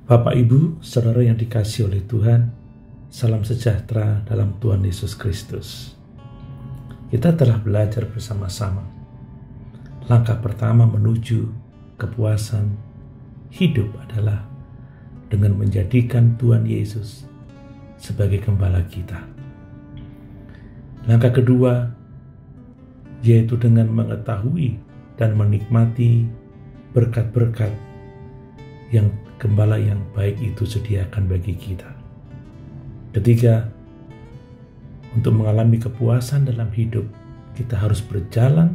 Bapak, Ibu, Saudara yang dikasihi oleh Tuhan, salam sejahtera dalam Tuhan Yesus Kristus. Kita telah belajar bersama-sama. Langkah pertama menuju kepuasan hidup adalah dengan menjadikan Tuhan Yesus sebagai gembala kita. Langkah kedua yaitu dengan mengetahui dan menikmati berkat-berkat yang gembala yang baik itu sediakan bagi kita. Ketiga, untuk mengalami kepuasan dalam hidup, kita harus berjalan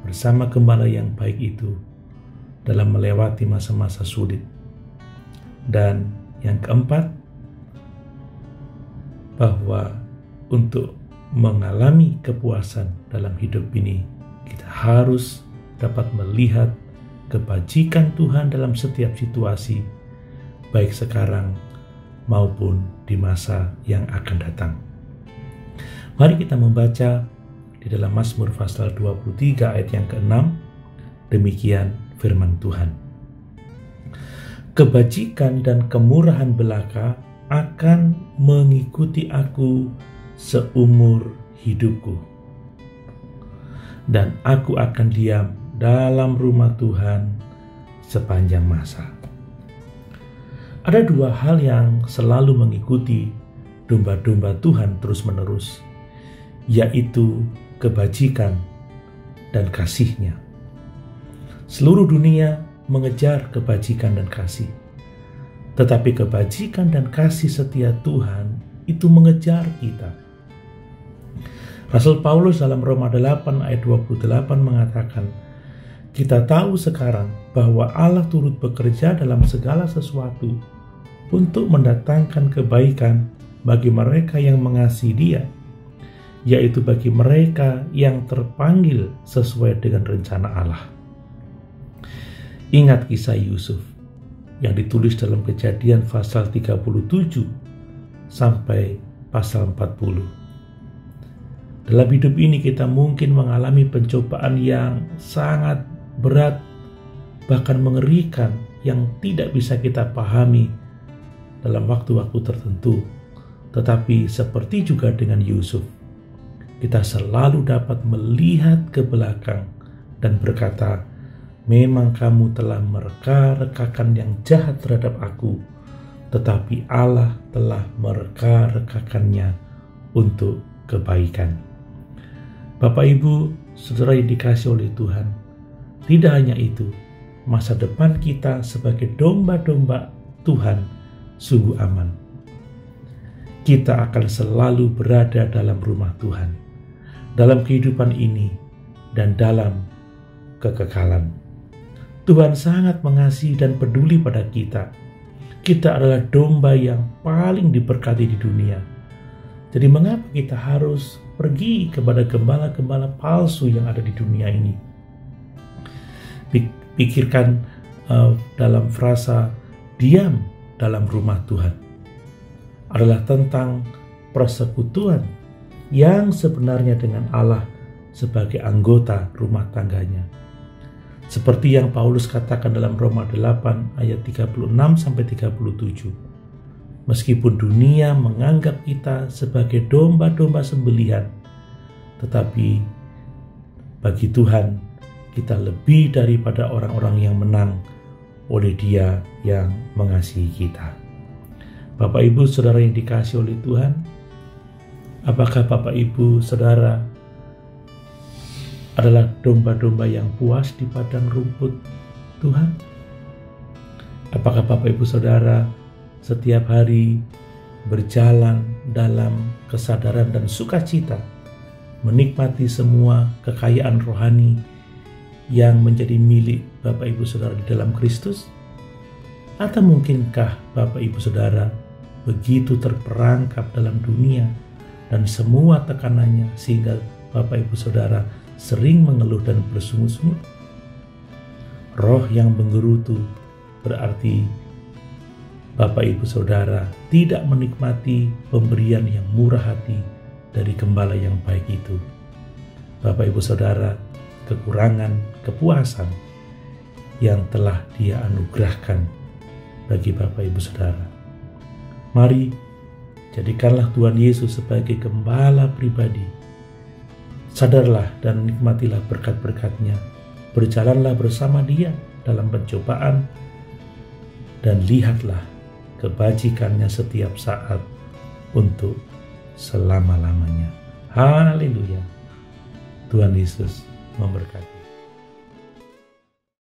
bersama gembala yang baik itu dalam melewati masa-masa sulit. Dan yang keempat, bahwa untuk mengalami kepuasan dalam hidup ini, kita harus dapat melihat kebajikan Tuhan dalam setiap situasi, baik sekarang maupun di masa yang akan datang. Mari kita membaca di dalam Mazmur pasal 23 ayat yang ke-6. Demikian firman Tuhan. Kebajikan dan kemurahan belaka akan mengikuti aku seumur hidupku, dan aku akan diam dalam rumah Tuhan sepanjang masa. Ada dua hal yang selalu mengikuti domba-domba Tuhan terus-menerus, yaitu kebajikan dan kasih-Nya. Seluruh dunia mengejar kebajikan dan kasih, tetapi kebajikan dan kasih setia Tuhan itu mengejar kita. Rasul Paulus dalam Roma 8 ayat 28 mengatakan, kita tahu sekarang bahwa Allah turut bekerja dalam segala sesuatu untuk mendatangkan kebaikan bagi mereka yang mengasihi Dia, yaitu bagi mereka yang terpanggil sesuai dengan rencana Allah. Ingat kisah Yusuf yang ditulis dalam Kejadian pasal 37 sampai pasal 40. Dalam hidup ini kita mungkin mengalami pencobaan yang sangat berat, bahkan mengerikan, yang tidak bisa kita pahami dalam waktu-waktu tertentu. Tetapi seperti juga dengan Yusuf, kita selalu dapat melihat ke belakang dan berkata, memang kamu telah mereka-rekakan yang jahat terhadap aku, tetapi Allah telah mereka-rekakannya untuk kebaikan. Bapak, Ibu, Saudara yang dikasihi oleh Tuhan, tidak hanya itu, masa depan kita sebagai domba-domba Tuhan sungguh aman. Kita akan selalu berada dalam rumah Tuhan, dalam kehidupan ini dan dalam kekekalan. Tuhan sangat mengasihi dan peduli pada kita. Kita adalah domba yang paling diberkati di dunia. Jadi mengapa kita harus pergi kepada gembala-gembala palsu yang ada di dunia ini? Pikirkan dalam frasa diam dalam rumah Tuhan adalah tentang persekutuan yang sebenarnya dengan Allah sebagai anggota rumah tangganya. Seperti yang Paulus katakan dalam Roma 8 ayat 36 sampai 37. Meskipun dunia menganggap kita sebagai domba-domba sembelihan, tetapi bagi Tuhan kita lebih daripada orang-orang yang menang oleh Dia yang mengasihi kita. Bapak, Ibu, Saudara yang dikasihi oleh Tuhan, apakah Bapak, Ibu, Saudara adalah domba-domba yang puas di padang rumput Tuhan? Apakah Bapak, Ibu, Saudara setiap hari berjalan dalam kesadaran dan sukacita, menikmati semua kekayaan rohani yang menjadi milik Bapak, Ibu, Saudara di dalam Kristus? Atau mungkinkah Bapak, Ibu, Saudara begitu terperangkap dalam dunia dan semua tekanannya sehingga Bapak, Ibu, Saudara sering mengeluh dan bersungut-sungut? Roh yang menggerutu berarti Bapak, Ibu, Saudara tidak menikmati pemberian yang murah hati dari gembala yang baik itu. Bapak, Ibu, Saudara kekurangan kepuasan yang telah Dia anugerahkan bagi Bapak Ibu Saudara. Mari jadikanlah Tuhan Yesus sebagai gembala pribadi. Sadarlah dan nikmatilah berkat-berkat-Nya. Berjalanlah bersama Dia dalam pencobaan dan lihatlah kebajikan-Nya setiap saat untuk selama-lamanya. Haleluya. Tuhan Yesus memberkati.